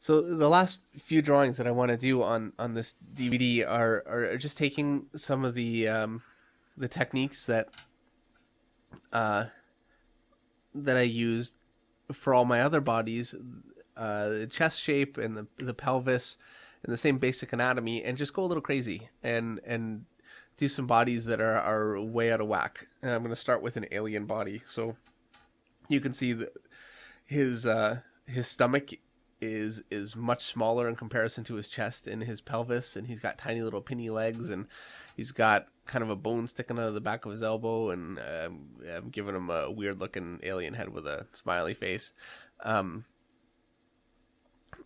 So the last few drawings that I want to do on this DVD are just taking some of the techniques uh, that I used for all my other bodies, the chest shape and the pelvis and the same basic anatomy, and just go a little crazy and do some bodies that are way out of whack. And I'm going to start with an alien body. So you can see that his stomach is much smaller in comparison to his chest and his pelvis, and he's got tiny little pinny legs, and he's got kind of a bone sticking out of the back of his elbow, and I'm giving him a weird looking alien head with a smiley face. Um,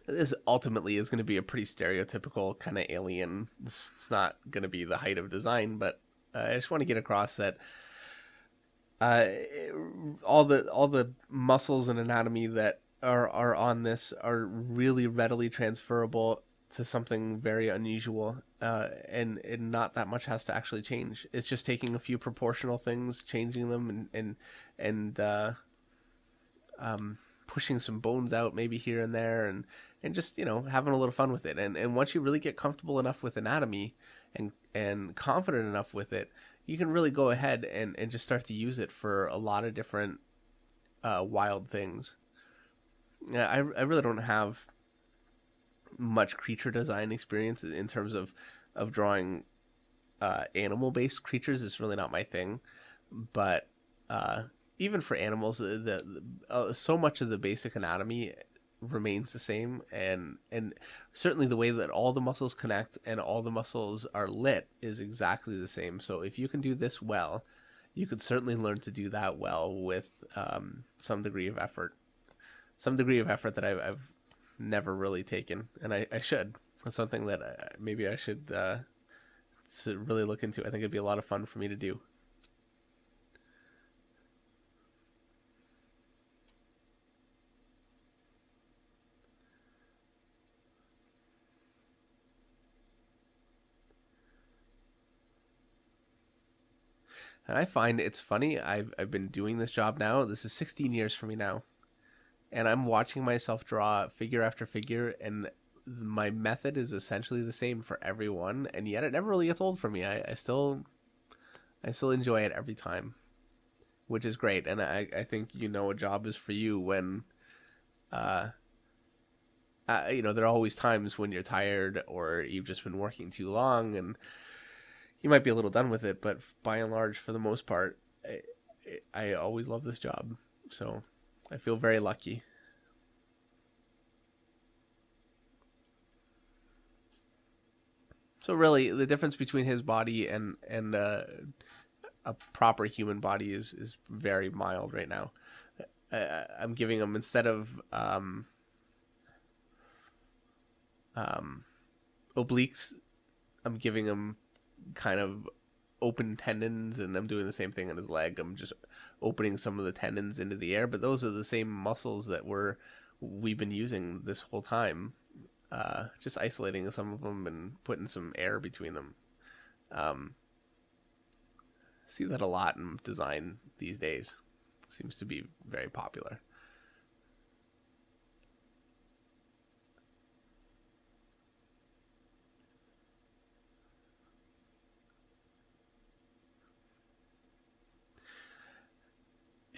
this ultimately is going to be a pretty stereotypical kind of alien. It's not going to be the height of design, but I just want to get across that uh, all the muscles and anatomy that are on this are really readily transferable to something very unusual, and not that much has to actually change. It's just taking a few proportional things, changing them, and pushing some bones out maybe here and there, and just having a little fun with it. And once you really get comfortable enough with anatomy and confident enough with it, you can really go ahead and just start to use it for a lot of different wild things. Yeah, I really don't have much creature design experience in terms of drawing animal based creatures. It's really not my thing. But even for animals, so much of the basic anatomy remains the same, and certainly the way that all the muscles connect and all the muscles are lit is exactly the same. So if you can do this well, you could certainly learn to do that well with some degree of effort. Some degree of effort that I've never really taken, and I should. That's something that maybe I should really look into. I think it'd be a lot of fun for me to do. And I find it's funny. I've been doing this job now. This is 16 years for me now, and I'm watching myself draw figure after figure, and my method is essentially the same for everyone, and yet it never really gets old for me. I still enjoy it every time, which is great. And I think a job is for you when uh, there are always times when you're tired or you've just been working too long and you might be a little done with it, but by and large, for the most part, I always love this job. So I feel very lucky. So really, the difference between his body and a proper human body is very mild right now. I'm giving him, instead of um, obliques, I'm giving him kind of open tendons, and I'm doing the same thing on his leg. I'm just opening some of the tendons into the air, but those are the same muscles that we've been using this whole time. Just isolating some of them and putting some air between them. Um, See that a lot in design these days. Seems to be very popular.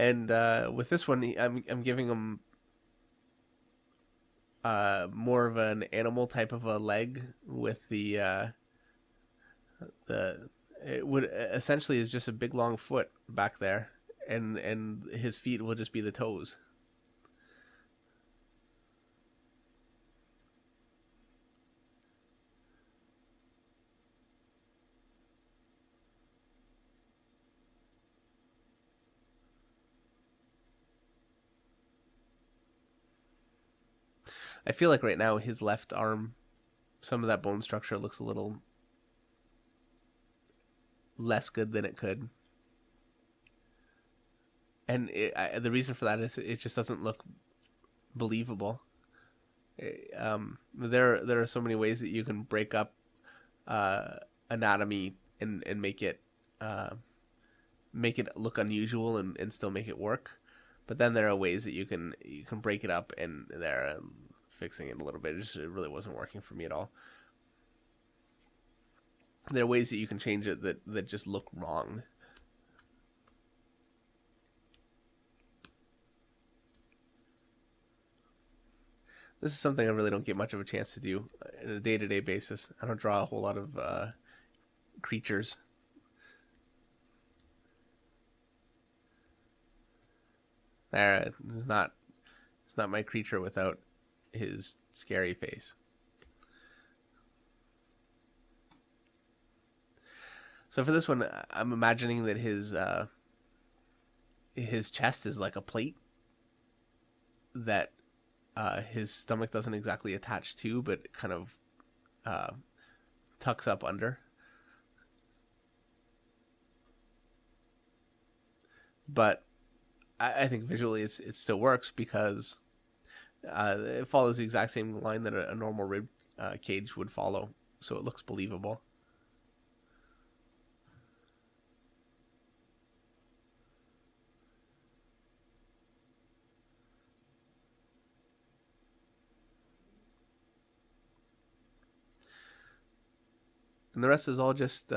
And with this one, I'm giving him more of an animal type of a leg with the it would essentially is just a big long foot back there, and his feet will just be the toes. I feel like right now his left arm, some of that bone structure looks a little less good than it could, and the reason for that is it just doesn't look believable. There are so many ways that you can break up uh, anatomy and uh, make it look unusual and still make it work. But then there are ways that you can break it up, and they're fixing it a little bit. It really wasn't working for me at all. There are ways that you can change it that just look wrong. This is something I really don't get much of a chance to do on a day-to-day basis. I don't draw a whole lot of creatures. There, it's not my creature without his scary face. So for this one, I'm imagining that his chest is like a plate that his stomach doesn't exactly attach to, but kind of tucks up under. But I think visually it still works because it follows the exact same line that a normal rib cage would follow, so it looks believable. And the rest is all just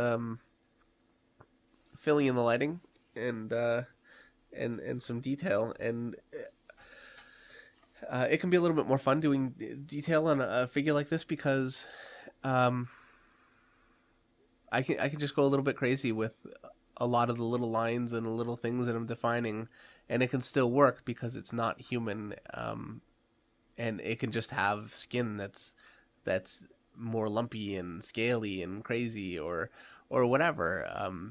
filling in the lighting and some detail, and it can be a little bit more fun doing detail on a figure like this because I can just go a little bit crazy with a lot of the little lines and the little things that I'm defining, and it can still work because it's not human, and it can just have skin that's more lumpy and scaly and crazy or whatever.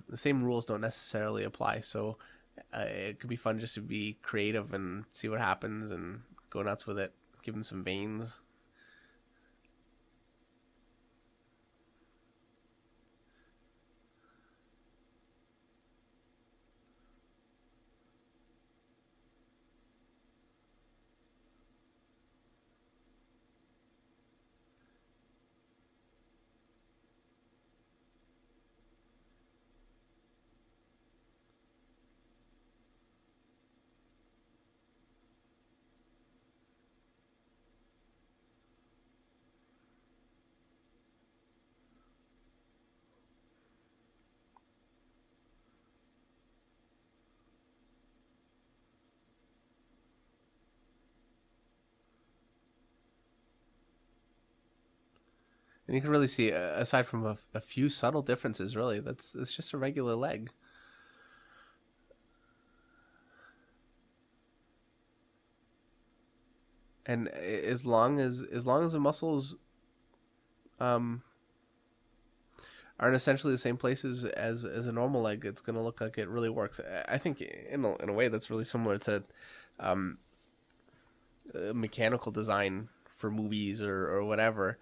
The same rules don't necessarily apply, so it could be fun just to be creative and see what happens and go nuts with it. Give him some veins. And you can really see, aside from a few subtle differences, really, it's just a regular leg. And as long as the muscles aren't essentially the same places as a normal leg, it's going to look like it really works. I think in a way that's really similar to mechanical design for movies or whatever.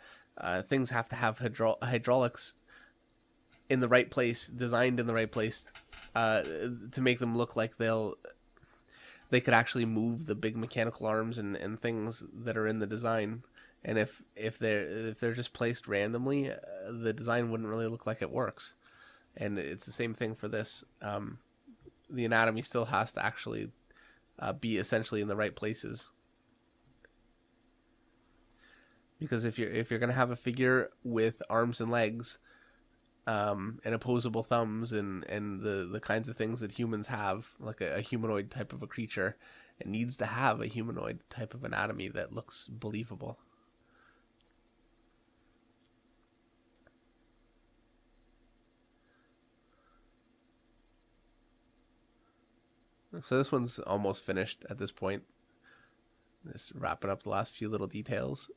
Things have to have hydraulics in the right place, designed in the right place, to make them look like they could actually move the big mechanical arms and things that are in the design. And if they're just placed randomly, the design wouldn't really look like it works. And it's the same thing for this. The anatomy still has to actually be essentially in the right places. Because if you're gonna have a figure with arms and legs, and opposable thumbs and the kinds of things that humans have, like a humanoid type of a creature, it needs to have a humanoid type of anatomy that looks believable. So this one's almost finished at this point. Just wrapping up the last few little details.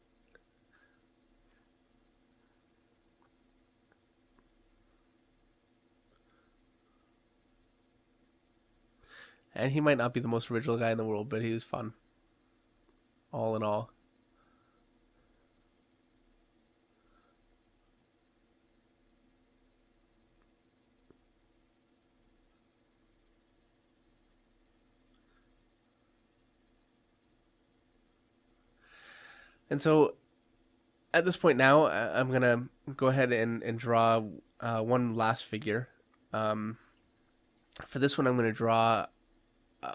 And he might not be the most original guy in the world, but he was fun. All in all. And so at this point now, I'm going to go ahead and draw one last figure. For this one, I'm going to draw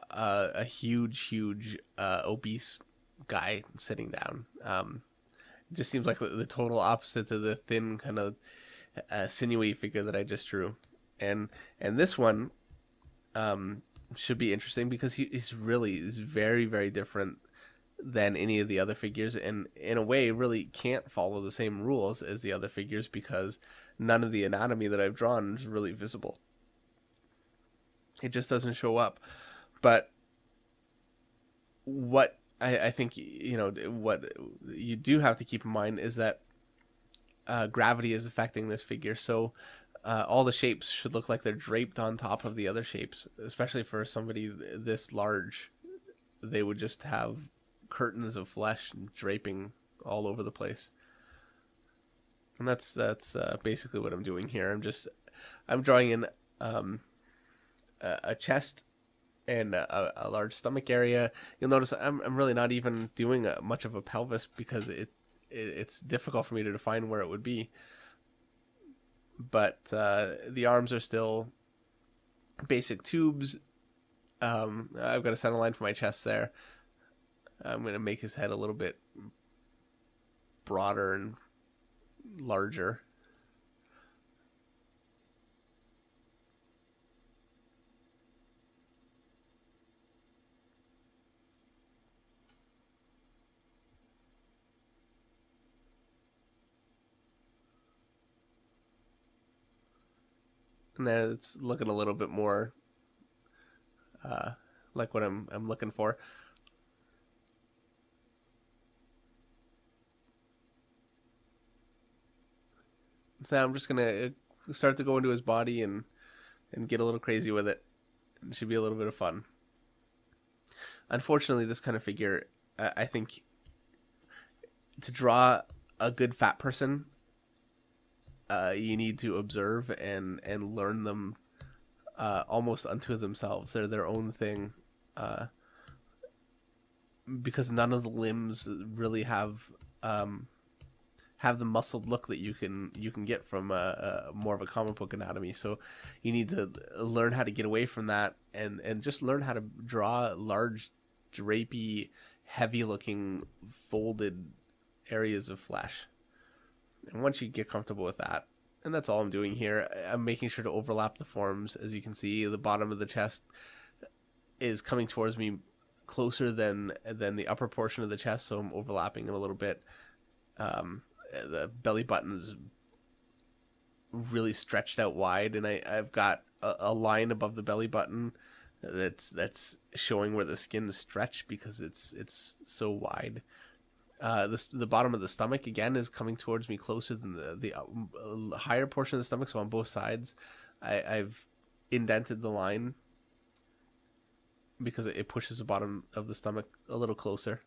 a huge obese guy sitting down. It just seems like the total opposite to the thin kind of sinewy figure that I just drew. And this one should be interesting because he's very, very different than any of the other figures, and in a way really can't follow the same rules as the other figures because none of the anatomy that I've drawn is really visible. It just doesn't show up. But what I think, what you do have to keep in mind is that gravity is affecting this figure. So all the shapes should look like they're draped on top of the other shapes, especially for somebody this large. They would just have curtains of flesh draping all over the place. And that's basically what I'm doing here. I'm drawing in a chest and a large stomach area. You'll notice I'm really not even doing much of a pelvis because it's difficult for me to define where it would be. But the arms are still basic tubes. I've got a center line for my chest there. I'm going to make his head a little bit broader and larger. And then it's looking a little bit more like what I'm looking for. So I'm just gonna start to go into his body and get a little crazy with it. It should be a little bit of fun. Unfortunately, this kind of figure, I think, to draw a good fat person, you need to observe and learn them almost unto themselves. They're their own thing, because none of the limbs really have the muscled look that you can get from a more of a comic book anatomy. So you need to learn how to get away from that and just learn how to draw large, drapey, heavy looking folded areas of flesh. And once you get comfortable with that, and that's all I'm doing here, I'm making sure to overlap the forms. As you can see, the bottom of the chest is coming towards me closer than the upper portion of the chest, so I'm overlapping it a little bit. The belly button's really stretched out wide, and I've got a line above the belly button that's showing where the skin is stretched because it's so wide. The bottom of the stomach again is coming towards me closer than the higher portion of the stomach, so on both sides I've indented the line because it pushes the bottom of the stomach a little closer.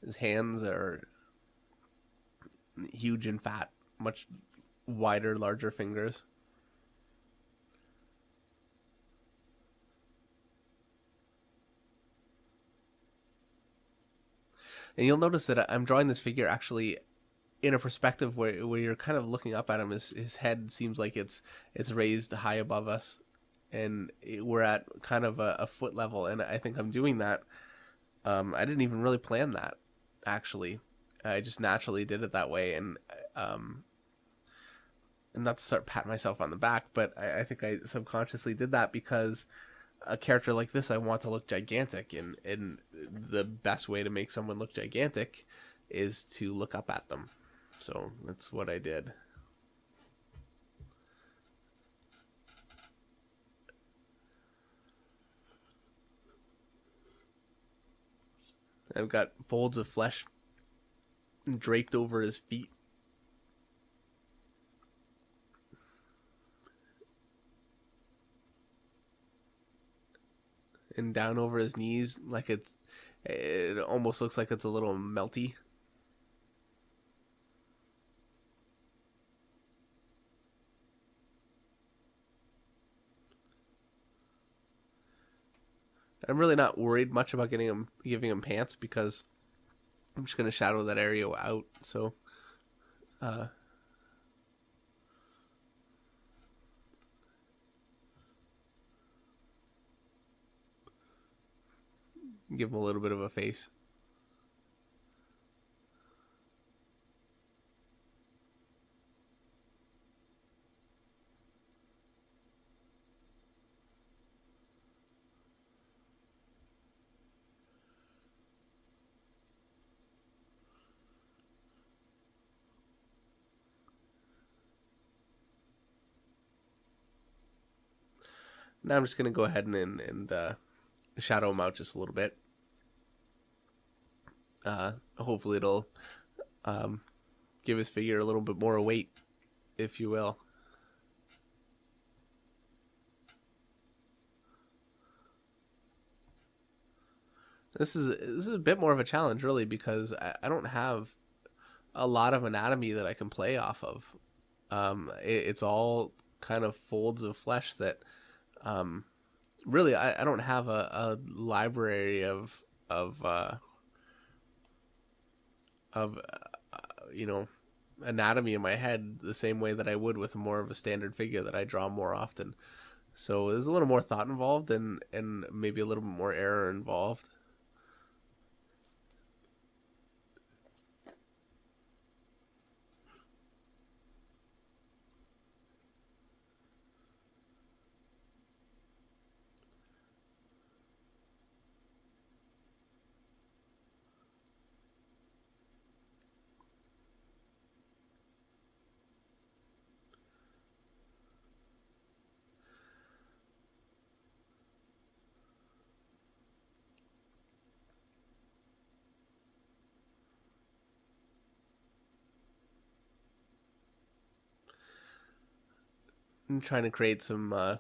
His hands are huge and fat, much wider, larger fingers. And you'll notice that I'm drawing this figure actually in a perspective where you're kind of looking up at him. His head seems like it's raised high above us, and we're at kind of a foot level. And I think I'm doing that. I didn't even really plan that, actually. I just naturally did it that way, and not to start patting myself on the back, but I think I subconsciously did that because a character like this I want to look gigantic, and the best way to make someone look gigantic is to look up at them. So that's what I did. I've got folds of flesh draped over his feet. And down over his knees, like it almost looks like it's a little melty. I'm really not worried much about giving him pants because I'm just gonna shadow that area out. So uh, give him a little bit of a face. Now I'm just gonna go ahead and shadow him out just a little bit. Hopefully it'll um, give his figure a little bit more weight, if you will. This is a bit more of a challenge, really, because I don't have a lot of anatomy that I can play off of. It's all kind of folds of flesh that really I don't have a library of you know, anatomy in my head the same way that I would with more of a standard figure that I draw more often. So there's a little more thought involved and maybe a little bit more error involved. I'm trying to create some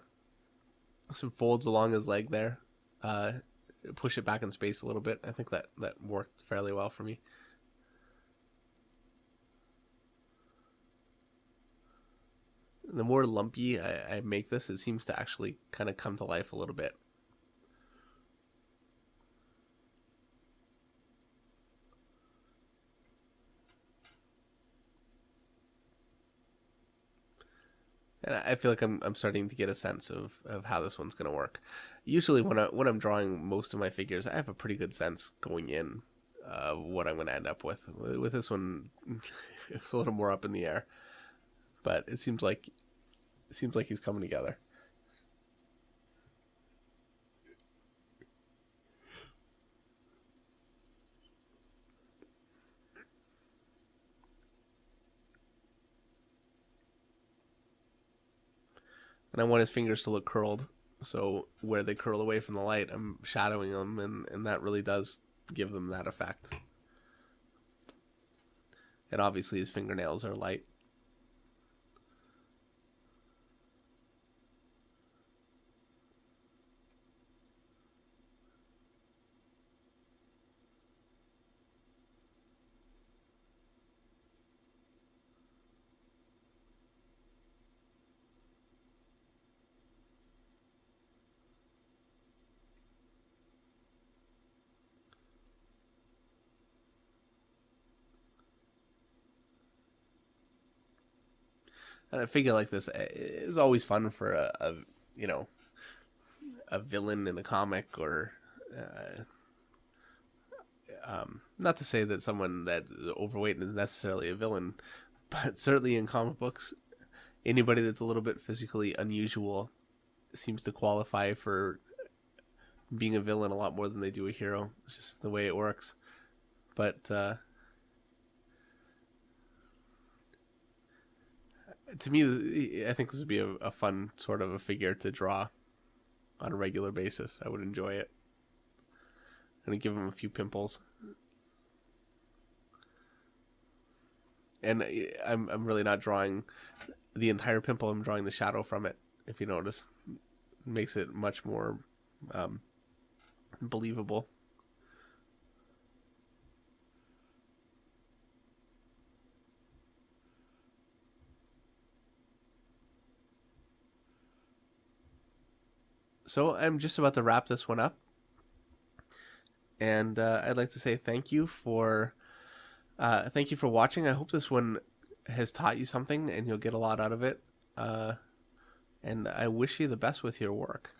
folds along his leg there. Uh, Push it back in space a little bit. I think that worked fairly well for me. The more lumpy I make this, it seems to actually kind of come to life a little bit. And I feel like I'm starting to get a sense of how this one's going to work. Usually when I'm drawing most of my figures, I have a pretty good sense going in what I'm going to end up with. With this one, it's a little more up in the air, but it seems like he's coming together. And I want his fingers to look curled. So where they curl away from the light, I'm shadowing them, and that really does give them that effect. And obviously his fingernails are light. And a figure like this is always fun for a you know a villain in a comic or not to say that someone that's overweight is necessarily a villain, but certainly in comic books, anybody that's a little bit physically unusual seems to qualify for being a villain a lot more than they do a hero. It's just the way it works. But to me, I think this would be a fun sort of a figure to draw on a regular basis. I would enjoy it. I'm gonna give him a few pimples, and I'm really not drawing the entire pimple. I'm drawing the shadow from it. If you notice, it makes it much more um, believable. So I'm just about to wrap this one up. And I'd like to say thank you for watching. I hope this one has taught you something and you'll get a lot out of it. And I wish you the best with your work.